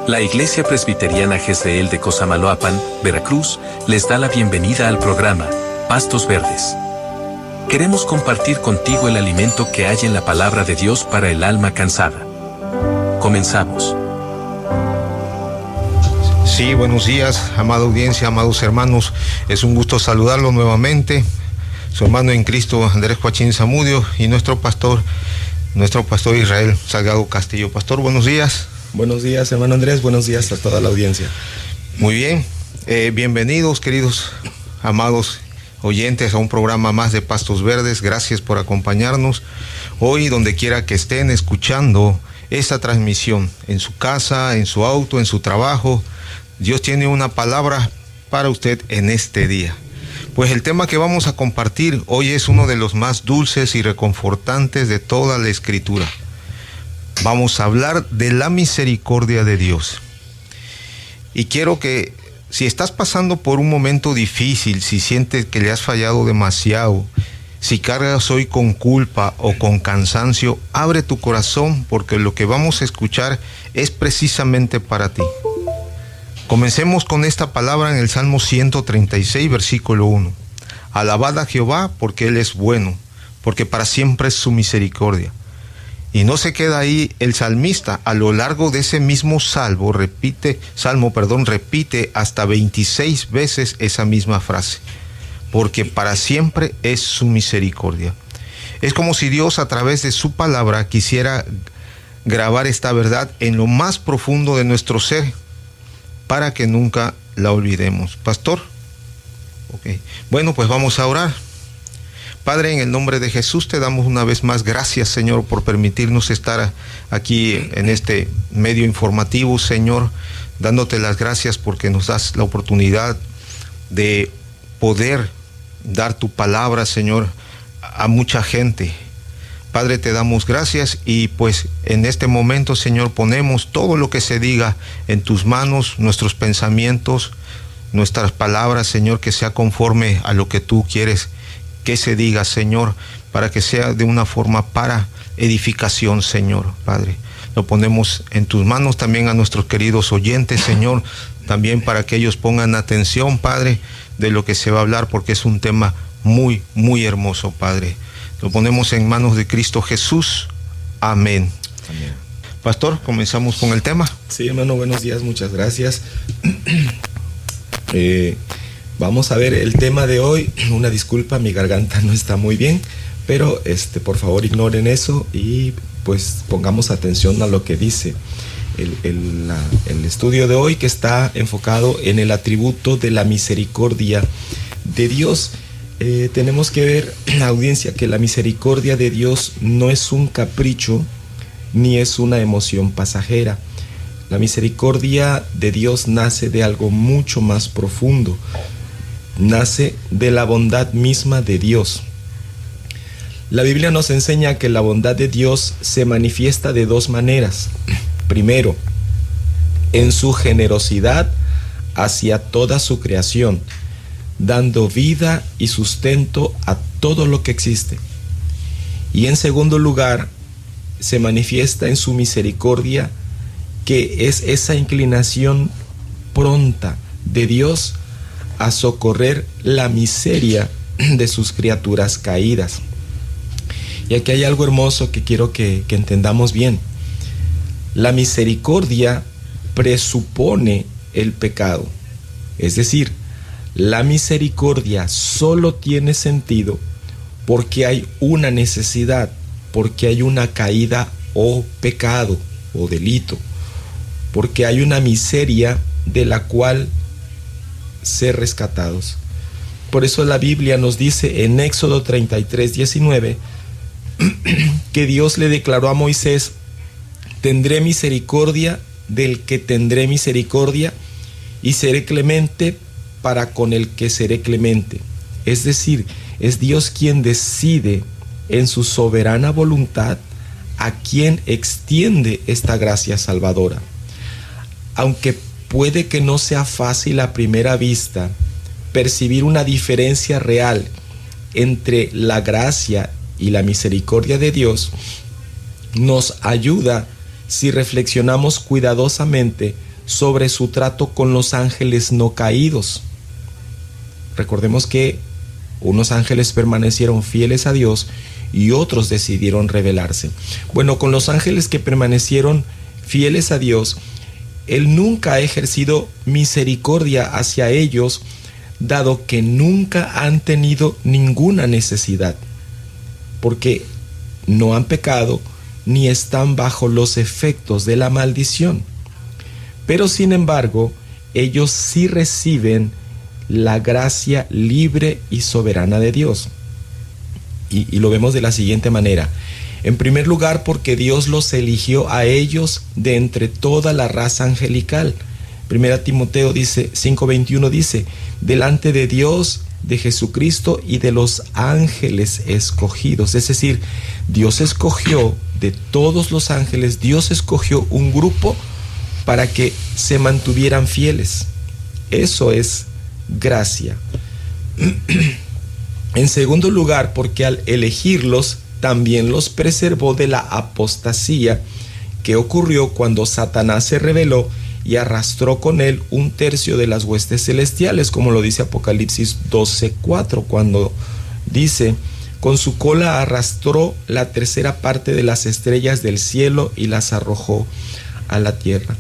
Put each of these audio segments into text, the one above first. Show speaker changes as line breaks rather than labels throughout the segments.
La Iglesia Presbiteriana Jezreel de Cosamaloapan, Veracruz, les da la bienvenida al programa Pastos Verdes. Queremos compartir contigo el alimento que hay en la palabra de Dios para el alma cansada. Comenzamos.
Sí, buenos días, amada audiencia, amados hermanos. Es un gusto saludarlos nuevamente. Su hermano en Cristo, Andrés Joachín Zamudio, y nuestro pastor Israel Salgado Castillo. Pastor, buenos días.
Buenos días, hermano Andrés. Buenos días a toda la audiencia.
Muy bien. Bienvenidos, queridos amados oyentes, a un programa más de Pastos Verdes. Gracias por acompañarnos hoy, donde quiera que estén escuchando esta transmisión, en su casa, en su auto, en su trabajo. Dios tiene una palabra para usted en este día. Pues el tema que vamos a compartir hoy es uno de los más dulces y reconfortantes de toda la Escritura. Vamos a hablar de la misericordia de Dios. Y quiero que, si estás pasando por un momento difícil, si sientes que le has fallado demasiado, si cargas hoy con culpa o con cansancio, abre tu corazón, porque lo que vamos a escuchar es precisamente para ti. Comencemos con esta palabra en el Salmo 136, versículo 1. Alabad a Jehová porque Él es bueno, porque para siempre es su misericordia. Y no se queda ahí el salmista. A lo largo de ese mismo salmo repite hasta 26 veces esa misma frase. Porque para siempre es su misericordia. Es como si Dios, a través de su palabra, quisiera grabar esta verdad en lo más profundo de nuestro ser, para que nunca la olvidemos. Pastor. Okay. Bueno, pues vamos a orar. Padre, en el nombre de Jesús te damos una vez más gracias, Señor, por permitirnos estar aquí en este medio informativo, Señor, dándote las gracias porque nos das la oportunidad de poder dar tu palabra, Señor, a mucha gente. Padre, te damos gracias y pues en este momento, Señor, ponemos todo lo que se diga en tus manos, nuestros pensamientos, nuestras palabras, Señor, que sea conforme a lo que tú quieres que se diga, Señor, para que sea de una forma para edificación, Señor, Padre. Lo ponemos en tus manos también a nuestros queridos oyentes, Señor, también para que ellos pongan atención, Padre, de lo que se va a hablar, porque es un tema muy, muy hermoso, Padre. Lo ponemos en manos de Cristo Jesús. Amén.
Amén.
Pastor, comenzamos con el tema.
Sí, hermano, buenos días, muchas gracias. Vamos a ver el tema de hoy. Una disculpa, mi garganta no está muy bien, pero por favor ignoren eso y pues pongamos atención a lo que dice el estudio de hoy, que está enfocado en el atributo de la misericordia de Dios. Tenemos que ver, audiencia, que la misericordia de Dios no es un capricho ni es una emoción pasajera. La misericordia de Dios nace de algo mucho más profundo. Nace de la bondad misma de Dios. La Biblia nos enseña que la bondad de Dios se manifiesta de dos maneras. Primero, en su generosidad hacia toda su creación, dando vida y sustento a todo lo que existe. Y en segundo lugar, se manifiesta en su misericordia, que es esa inclinación pronta de Dios a socorrer la miseria de sus criaturas caídas. Y aquí hay algo hermoso que quiero que entendamos bien. La misericordia presupone el pecado. Es decir, la misericordia solo tiene sentido porque hay una necesidad, porque hay una caída o pecado o delito, porque hay una miseria de la cual ser rescatados. Por eso la Biblia nos dice en Éxodo 33:19 que Dios le declaró a Moisés: tendré misericordia del que tendré misericordia y seré clemente para con el que seré clemente. Es decir, es Dios quien decide en su soberana voluntad a quien extiende esta gracia salvadora. Aunque puede que no sea fácil a primera vista percibir una diferencia real entre la gracia y la misericordia de Dios, nos ayuda si reflexionamos cuidadosamente sobre su trato con los ángeles no caídos. Recordemos que unos ángeles permanecieron fieles a Dios y otros decidieron rebelarse. Bueno, con los ángeles que permanecieron fieles a Dios, Él nunca ha ejercido misericordia hacia ellos, dado que nunca han tenido ninguna necesidad, porque no han pecado ni están bajo los efectos de la maldición. Pero sin embargo, ellos sí reciben la gracia libre y soberana de Dios. Y lo vemos de la siguiente manera. En primer lugar, porque Dios los eligió a ellos de entre toda la raza angelical. Primera Timoteo 5:21 dice, delante de Dios, de Jesucristo y de los ángeles escogidos. Es decir, Dios escogió de todos los ángeles, Dios escogió un grupo para que se mantuvieran fieles. Eso es gracia. En segundo lugar, porque al elegirlos también los preservó de la apostasía que ocurrió cuando Satanás se rebeló y arrastró con él 1/3 de las huestes celestiales, como lo dice Apocalipsis 12:4, cuando dice, con su cola arrastró la 1/3 parte de las estrellas del cielo y las arrojó a la tierra.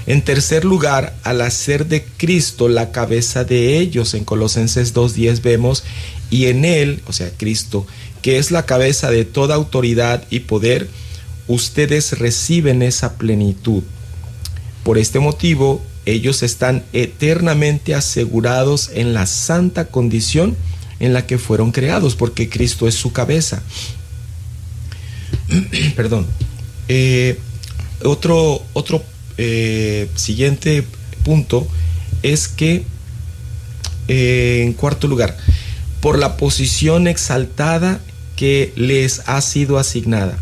En tercer lugar, al hacer de Cristo la cabeza de ellos, en Colosenses 2:10 vemos, y en él, o sea, Cristo, que es la cabeza de toda autoridad y poder, ustedes reciben esa plenitud. Por este motivo, ellos están eternamente asegurados en la santa condición en la que fueron creados, porque Cristo es su cabeza. Perdón. Otro siguiente punto es que, en cuarto lugar, por la posición exaltada que les ha sido asignada,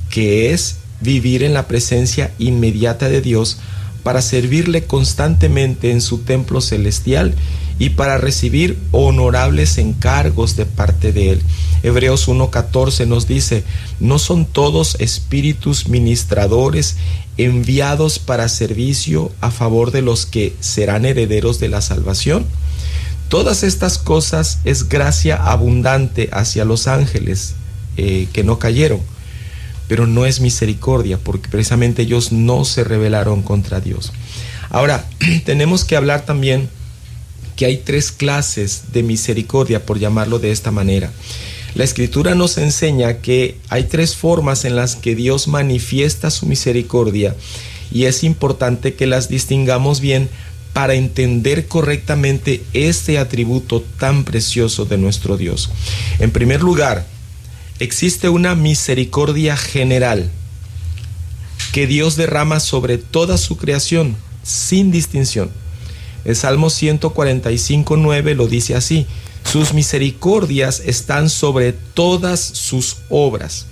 que es vivir en la presencia inmediata de Dios para servirle constantemente en su templo celestial y para recibir honorables encargos de parte de Él. Hebreos 1:14 nos dice, ¿no son todos espíritus ministradores enviados para servicio a favor de los que serán herederos de la salvación? Todas estas cosas es gracia abundante hacia los ángeles que no cayeron, pero no es misericordia, porque precisamente ellos no se rebelaron contra Dios. Ahora, tenemos que hablar también que hay 3 clases de misericordia, por llamarlo de esta manera. La Escritura nos enseña que hay 3 formas en las que Dios manifiesta su misericordia, y es importante que las distingamos bien para entender correctamente este atributo tan precioso de nuestro Dios. En primer lugar, existe una misericordia general que Dios derrama sobre toda su creación, sin distinción. El Salmo 145:9 lo dice así: sus misericordias están sobre todas sus obras.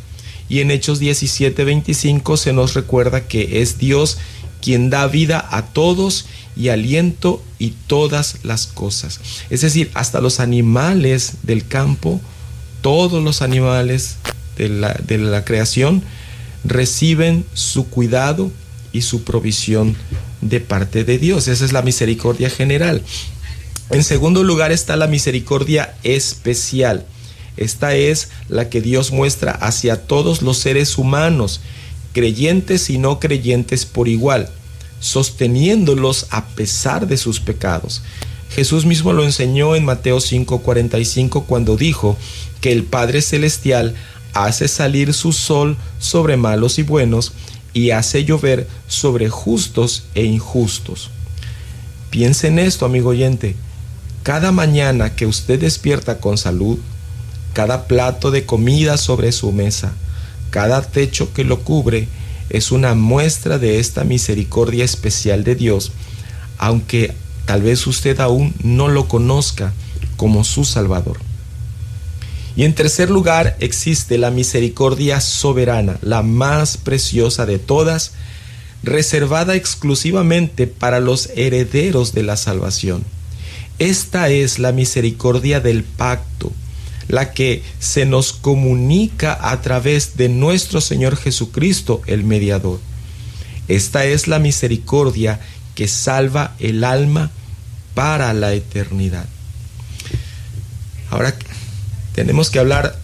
Y en Hechos 17:25 se nos recuerda que es Dios quien da vida a todos y aliento y todas las cosas. Es decir, hasta los animales del campo, todos los animales de la creación reciben su cuidado y su provisión de parte de Dios. Esa es la misericordia general. En segundo lugar está la misericordia especial. Esta es la que Dios muestra hacia todos los seres humanos, creyentes y no creyentes por igual, sosteniéndolos a pesar de sus pecados. Jesús mismo lo enseñó en Mateo 5:45 cuando dijo que el Padre Celestial hace salir su sol sobre malos y buenos y hace llover sobre justos e injustos. Piense en esto, amigo oyente. Cada mañana que usted despierta con salud, cada plato de comida sobre su mesa, cada techo que lo cubre, es una muestra de esta misericordia especial de Dios, aunque tal vez usted aún no lo conozca como su Salvador. Y en tercer lugar existe la misericordia soberana, la más preciosa de todas, reservada exclusivamente para los herederos de la salvación. Esta es la misericordia del pacto, la que se nos comunica a través de nuestro Señor Jesucristo, el mediador. Esta es la misericordia que salva el alma para la eternidad. Ahora tenemos que hablar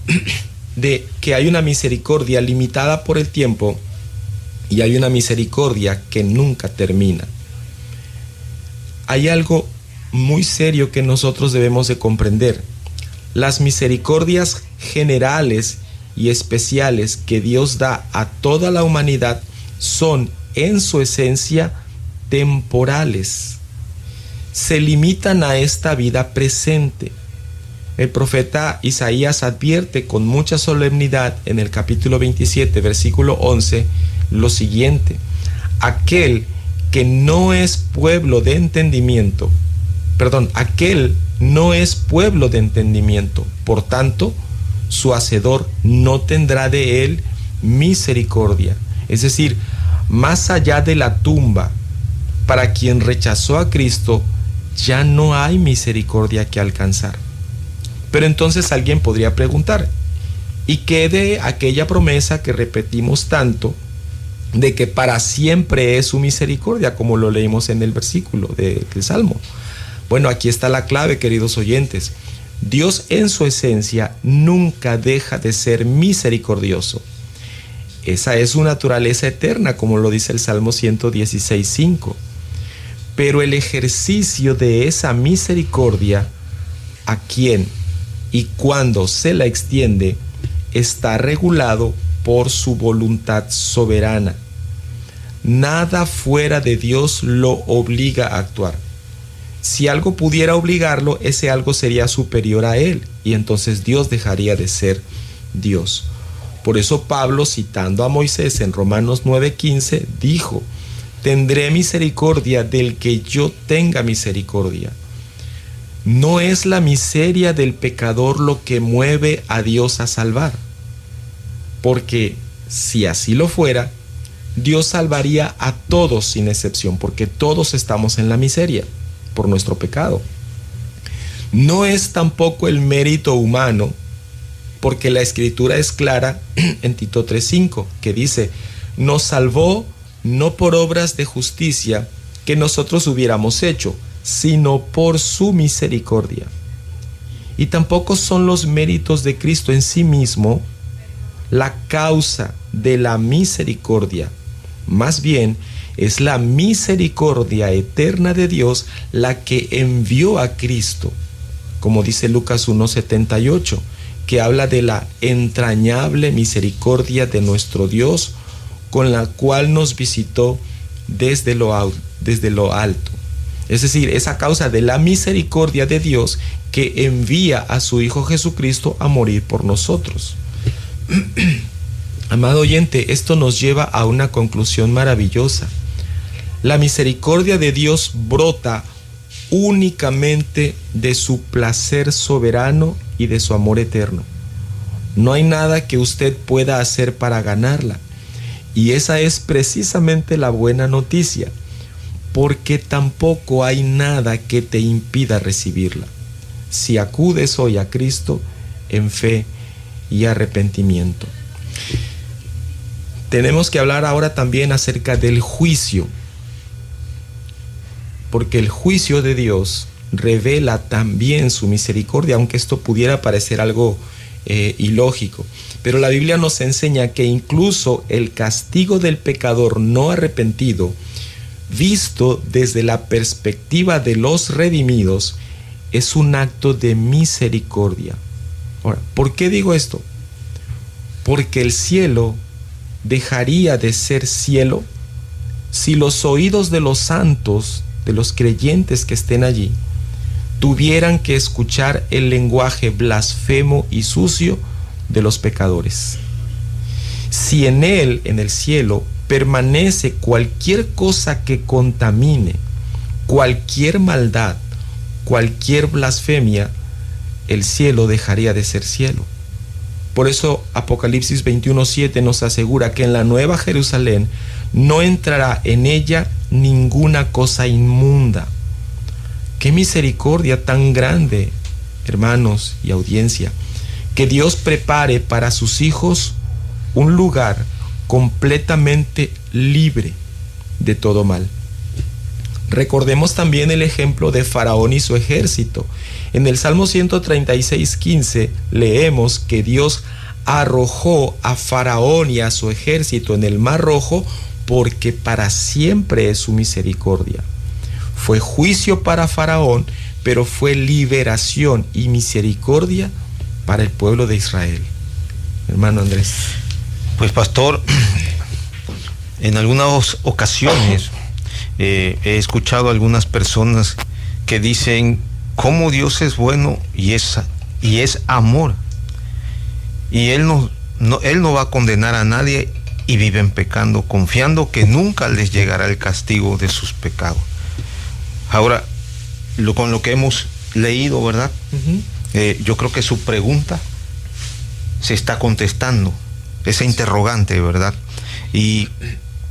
de que hay una misericordia limitada por el tiempo y hay una misericordia que nunca termina. Hay algo muy serio que nosotros debemos de comprender. Las misericordias generales y especiales que Dios da a toda la humanidad son en su esencia temporales. Se limitan a esta vida presente. El profeta Isaías advierte con mucha solemnidad en el capítulo 27, versículo 11, lo siguiente: aquel que no es pueblo de entendimiento, aquel no es pueblo de entendimiento, por tanto, su hacedor no tendrá de él misericordia. Es decir, más allá de la tumba, para quien rechazó a Cristo, ya no hay misericordia que alcanzar. Pero entonces alguien podría preguntar, ¿y qué de aquella promesa que repetimos tanto, de que para siempre es su misericordia, como lo leímos en el versículo del Salmo? Bueno, aquí está la clave, queridos oyentes. Dios en su esencia nunca deja de ser misericordioso. Esa es su naturaleza eterna, como lo dice el Salmo 116:5. Pero el ejercicio de esa misericordia, a quién y cuándo se la extiende, está regulado por su voluntad soberana. Nada fuera de Dios lo obliga a actuar. Si algo pudiera obligarlo, ese algo sería superior a él, y entonces Dios dejaría de ser Dios. Por eso Pablo, citando a Moisés en Romanos 9:15, dijo: tendré misericordia del que yo tenga misericordia. No es la miseria del pecador lo que mueve a Dios a salvar, porque si así lo fuera, Dios salvaría a todos sin excepción, porque todos estamos en la miseria por nuestro pecado. No es tampoco el mérito humano, porque la Escritura es clara en Tito 3:5, que dice: nos salvó no por obras de justicia que nosotros hubiéramos hecho, sino por su misericordia. Y tampoco son los méritos de Cristo en sí mismo la causa de la misericordia. Más bien, es la misericordia eterna de Dios la que envió a Cristo, como dice Lucas 1:78, que habla de la entrañable misericordia de nuestro Dios, con la cual nos visitó desde lo alto. Es decir, esa causa de la misericordia de Dios que envía a su Hijo Jesucristo a morir por nosotros. Amado oyente, esto nos lleva a una conclusión maravillosa. La misericordia de Dios brota únicamente de su placer soberano y de su amor eterno. No hay nada que usted pueda hacer para ganarla. Y esa es precisamente la buena noticia, porque tampoco hay nada que te impida recibirla, si acudes hoy a Cristo en fe y arrepentimiento. Tenemos que hablar ahora también acerca del juicio, porque el juicio de Dios revela también su misericordia, aunque esto pudiera parecer algo ilógico. Pero la Biblia nos enseña que incluso el castigo del pecador no arrepentido, visto desde la perspectiva de los redimidos, es un acto de misericordia. Ahora, ¿por qué digo esto? Porque el cielo dejaría de ser cielo si los oídos de los santos, de los creyentes que estén allí, tuvieran que escuchar el lenguaje blasfemo y sucio de los pecadores. Si en él, en el cielo, permanece cualquier cosa que contamine, cualquier maldad, cualquier blasfemia, el cielo dejaría de ser cielo. Por eso Apocalipsis 21:7 nos asegura que en la Nueva Jerusalén no entrará en ella ninguna cosa inmunda. ¡Qué misericordia tan grande, hermanos y audiencia! Que Dios prepare para sus hijos un lugar completamente libre, de todo mal. Recordemos también el ejemplo de Faraón y su ejército. En el Salmo 136:15 leemos que Dios arrojó a Faraón y a su ejército en el Mar Rojo porque para siempre es su misericordia. Fue juicio para Faraón, pero fue liberación y misericordia para el pueblo de Israel. Hermano Andrés.
Pues pastor, en algunas ocasiones he escuchado a algunas personas que dicen cómo Dios es bueno y es amor. Y Él no va a condenar a nadie, y viven pecando, confiando que nunca les llegará el castigo de sus pecados. Ahora, con lo que hemos leído, ¿verdad? Yo creo que su pregunta se está contestando, esa interrogante, ¿verdad? Y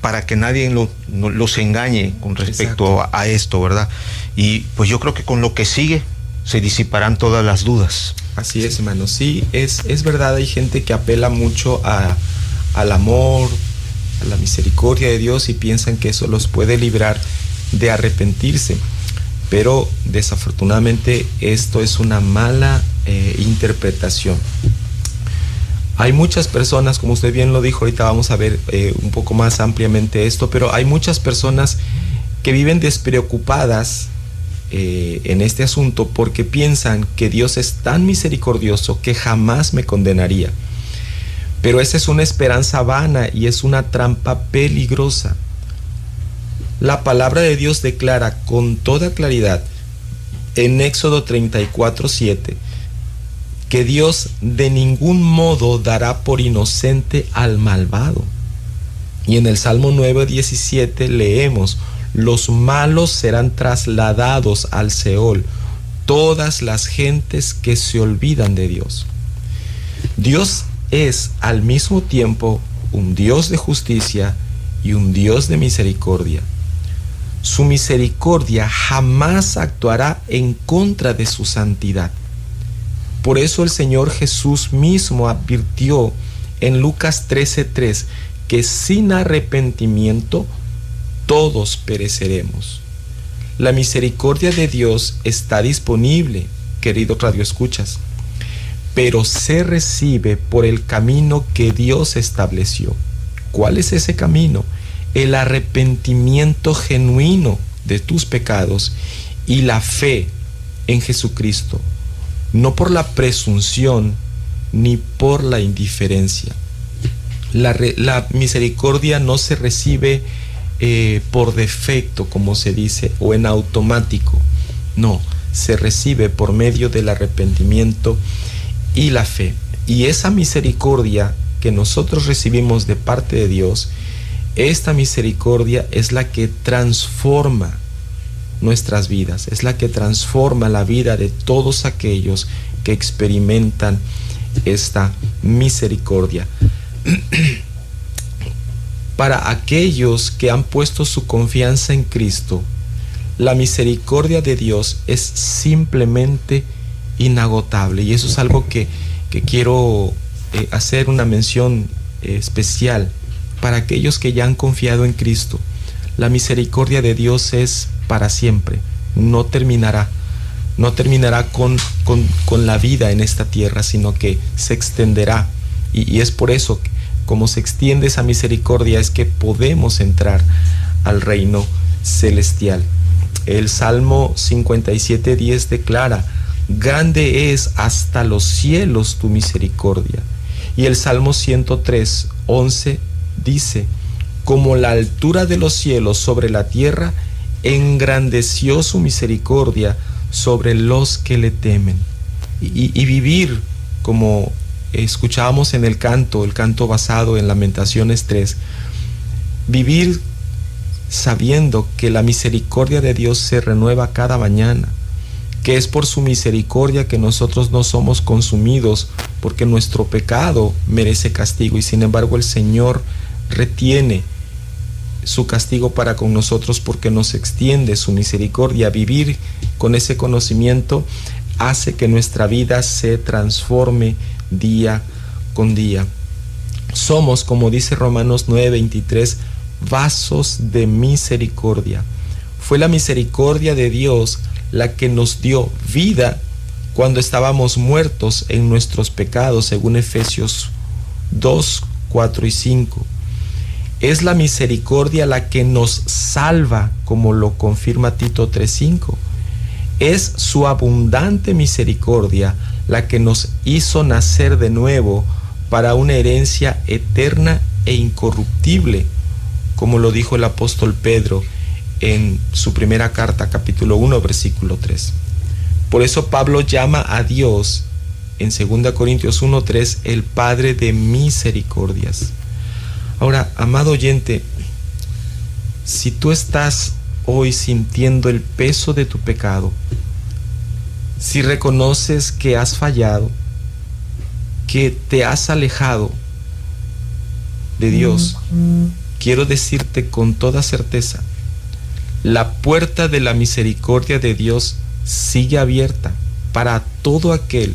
para que nadie los engañe con respecto a esto, ¿verdad? Y pues yo creo que con lo que sigue se disiparán todas las dudas.
Así es, hermano. Sí, es verdad, hay gente que apela mucho al amor, a la misericordia de Dios y piensan que eso los puede librar de arrepentirse. Pero desafortunadamente esto es una mala interpretación. Hay muchas personas, como usted bien lo dijo, ahorita vamos a ver un poco más ampliamente esto, pero hay muchas personas que viven despreocupadas en este asunto porque piensan que Dios es tan misericordioso que jamás me condenaría. Pero esa es una esperanza vana y es una trampa peligrosa. La palabra de Dios declara con toda claridad en Éxodo 34:7 que Dios de ningún modo dará por inocente al malvado. Y en el Salmo 9:17 leemos: los malos serán trasladados al Seol, todas las gentes que se olvidan de Dios. Dios es al mismo tiempo un Dios de justicia y un Dios de misericordia. Su misericordia jamás actuará en contra de su santidad. Por eso el Señor Jesús mismo advirtió en Lucas 13:3 que sin arrepentimiento todos pereceremos. La misericordia de Dios está disponible, queridos radioescuchas, pero se recibe por el camino que Dios estableció. ¿Cuál es ese camino? El arrepentimiento genuino de tus pecados y la fe en Jesucristo, no por la presunción ni por la indiferencia. La misericordia no se recibe por defecto, como se dice, o en automático. No, se recibe por medio del arrepentimiento y la fe. Y esa misericordia que nosotros recibimos de parte de Dios, esta misericordia es la que transforma nuestras vidas, es la que transforma la vida de todos aquellos que experimentan esta misericordia. Para aquellos que han puesto su confianza en Cristo, la misericordia de Dios es simplemente inagotable, y eso es algo que quiero hacer una mención especial. Para aquellos que ya han confiado en Cristo, la misericordia de Dios es para siempre, no terminará con la vida en esta tierra, sino que se extenderá, y es por eso que, como se extiende esa misericordia, es que podemos entrar al reino celestial. El Salmo 57:10 declara: grande es hasta los cielos tu misericordia. Y el Salmo 103:11 dice: como la altura de los cielos sobre la tierra, engrandeció su misericordia sobre los que le temen. Y vivir, como escuchábamos en el canto basado en Lamentaciones 3, vivir sabiendo que la misericordia de Dios se renueva cada mañana, que es por su misericordia que nosotros no somos consumidos, porque nuestro pecado merece castigo, y sin embargo el Señor retiene su castigo para con nosotros porque nos extiende su misericordia. Vivir con ese conocimiento hace que nuestra vida se transforme día con día. Somos, como dice Romanos 9:23, vasos de misericordia. Fue la misericordia de Dios la que nos dio vida cuando estábamos muertos en nuestros pecados, según Efesios 2, 4 y 5. Es la misericordia la que nos salva, como lo confirma Tito 3:5. Es su abundante misericordia la que nos hizo nacer de nuevo para una herencia eterna e incorruptible, como lo dijo el apóstol Pedro en su primera carta, capítulo 1, versículo 3. Por eso Pablo llama a Dios en 2 Corintios 1:3 el Padre de misericordias. Ahora, amado oyente, si tú estás hoy sintiendo el peso de tu pecado, si reconoces que has fallado, que te has alejado de Dios, quiero decirte con toda certeza, la puerta de la misericordia de Dios sigue abierta para todo aquel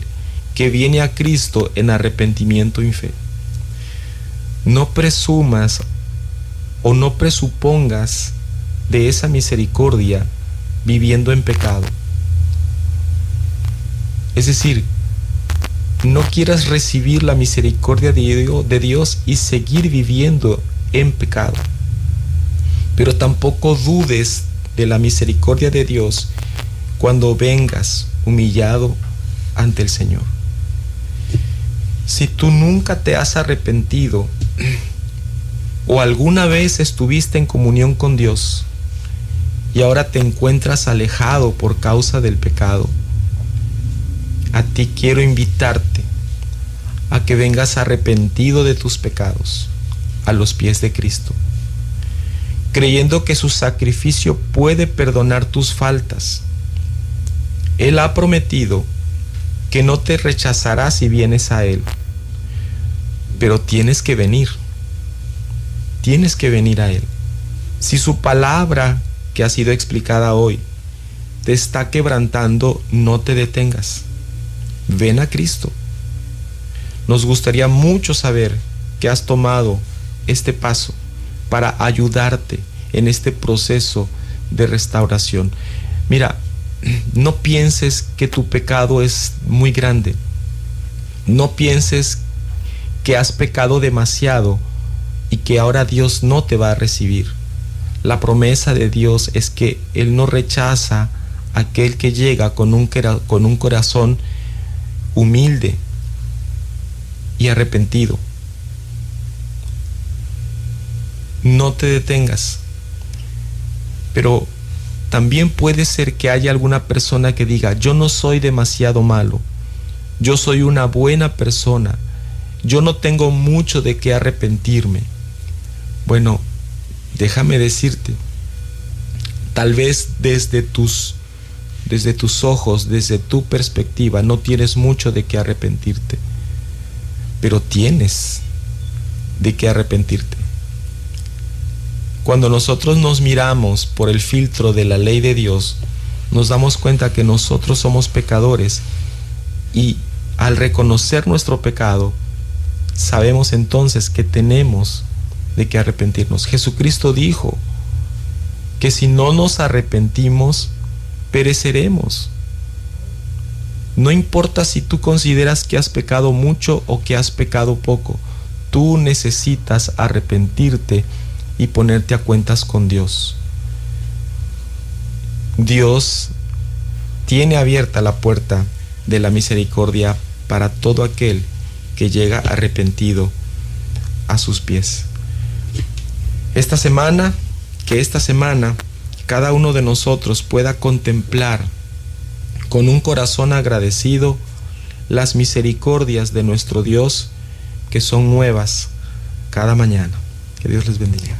que viene a Cristo en arrepentimiento y fe. No presumas o no presupongas de esa misericordia viviendo en pecado. Es decir, no quieras recibir la misericordia de Dios y seguir viviendo en pecado. Pero tampoco dudes de la misericordia de Dios cuando vengas humillado ante el Señor. Si tú nunca te has arrepentido o alguna vez estuviste en comunión con Dios y ahora te encuentras alejado por causa del pecado, a ti quiero invitarte a que vengas arrepentido de tus pecados a los pies de Cristo, creyendo que su sacrificio puede perdonar tus faltas. Él ha prometido que no te rechazará si vienes a Él, pero tienes que venir a Él. Si su palabra que ha sido explicada hoy te está quebrantando, no te detengas. Ven a Cristo. Nos gustaría mucho saber que has tomado este paso para ayudarte en este proceso de restauración. Mira, no pienses que tu pecado es muy grande. No pienses que has pecado demasiado y que ahora Dios no te va a recibir. La promesa de Dios es que Él no rechaza a aquel que llega con un corazón humilde y arrepentido. No te detengas. Pero también puede ser que haya alguna persona que diga: yo no soy demasiado malo, yo soy una buena persona, yo no tengo mucho de qué arrepentirme. Bueno, déjame decirte, tal vez desde tus ojos, desde tu perspectiva, no tienes mucho de qué arrepentirte, pero tienes de qué arrepentirte. Cuando nosotros nos miramos por el filtro de la ley de Dios, nos damos cuenta que nosotros somos pecadores, y al reconocer nuestro pecado, sabemos entonces que tenemos de qué arrepentirnos. Jesucristo dijo que si no nos arrepentimos, pereceremos. No importa si tú consideras que has pecado mucho o que has pecado poco, tú necesitas arrepentirte y ponerte a cuentas con Dios. Dios tiene abierta la puerta de la misericordia para todo aquel que llega arrepentido a sus pies. Esta semana cada uno de nosotros pueda contemplar con un corazón agradecido las misericordias de nuestro Dios, que son nuevas cada mañana. Que Dios les bendiga.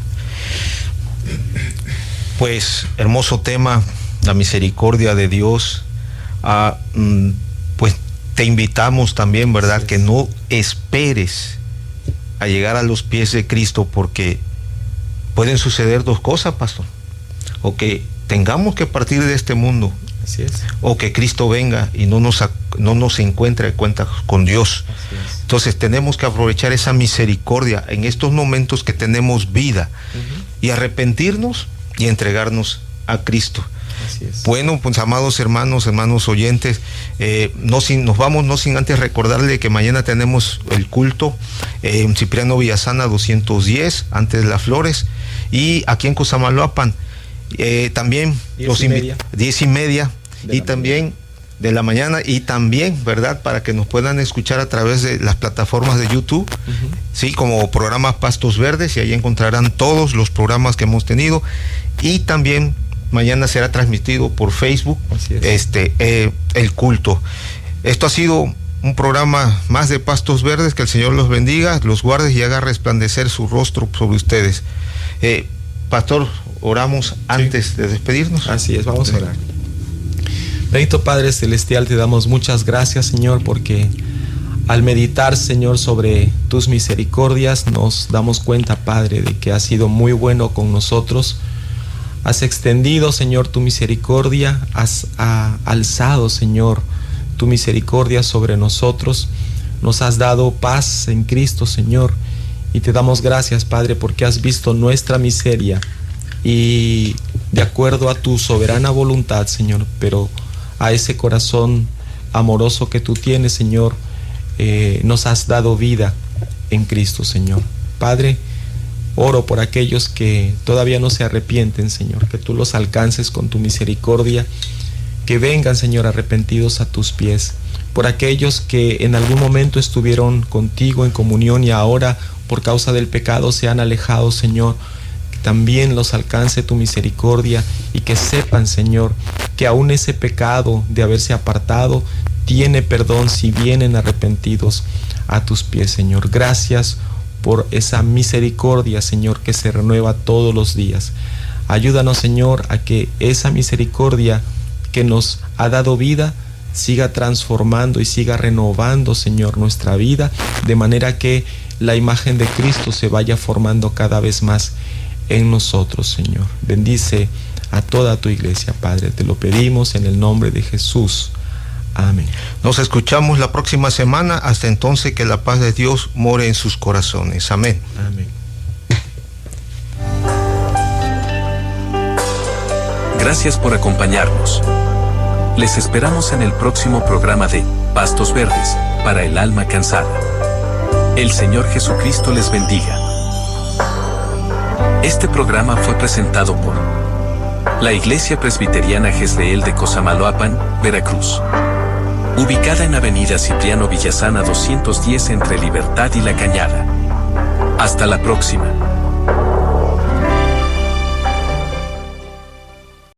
Pues hermoso tema, la misericordia de Dios. Pues te invitamos también, ¿verdad? Sí. Que no esperes a llegar a los pies de Cristo, porque pueden suceder dos cosas, pastor. O que tengamos que partir de este mundo.
Así es.
O que Cristo venga y no nos encuentre de cuenta con Dios.
Así es.
Entonces tenemos que aprovechar esa misericordia en estos momentos que tenemos vida. y arrepentirnos y entregarnos a Cristo.
Así es.
Bueno, pues amados hermanos oyentes, nos vamos no sin antes recordarle que mañana tenemos el culto en Cipriano Villasana 210, antes de Las Flores, y aquí en Cosamaloapan, también 10:30, y también de la mañana, y también, ¿verdad?, para que nos puedan escuchar a través de las plataformas de YouTube, sí, como programa Pastos Verdes, y ahí encontrarán todos los programas que hemos tenido, y también mañana será transmitido por Facebook el culto. Esto ha sido un programa más de Pastos Verdes. Que el Señor los bendiga, los guarde y haga resplandecer su rostro sobre ustedes. Pastor, oramos antes de despedirnos.
Así es, vamos a orar. Bendito Padre Celestial, te damos muchas gracias, Señor, porque al meditar, Señor, sobre tus misericordias, nos damos cuenta, Padre, de que has sido muy bueno con nosotros. Has extendido, Señor, tu misericordia, has alzado, Señor, tu misericordia sobre nosotros. Nos has dado paz en Cristo, Señor, y te damos gracias, Padre, porque has visto nuestra miseria y de acuerdo a tu soberana voluntad, Señor, pero a ese corazón amoroso que tú tienes, Señor, nos has dado vida en Cristo, Señor. Padre, oro por aquellos que todavía no se arrepienten, Señor, que tú los alcances con tu misericordia, que vengan, Señor, arrepentidos a tus pies. Por aquellos que en algún momento estuvieron contigo en comunión y ahora por causa del pecado se han alejado, Señor, que también los alcance tu misericordia y que sepan, Señor, que aún ese pecado de haberse apartado tiene perdón si vienen arrepentidos a tus pies, Señor. Gracias por esa misericordia, Señor, que se renueva todos los días. Ayúdanos, Señor, a que esa misericordia que nos ha dado vida siga transformando y siga renovando, Señor, nuestra vida, de manera que la imagen de Cristo se vaya formando cada vez más en nosotros, Señor. Bendice a toda tu iglesia, Padre. Te lo pedimos en el nombre de Jesús. Amén.
Nos escuchamos la próxima semana. Hasta entonces, que la paz de Dios more en sus corazones. Amén.
Amén.
Gracias por acompañarnos. Les esperamos en el próximo programa de Pastos Verdes, para el alma cansada. El Señor Jesucristo les bendiga. Este programa fue presentado por la Iglesia Presbiteriana Jezreel de Cosamaloapan, Veracruz. Ubicada en Avenida Cipriano Villasana 210 entre Libertad y La Cañada. Hasta la próxima.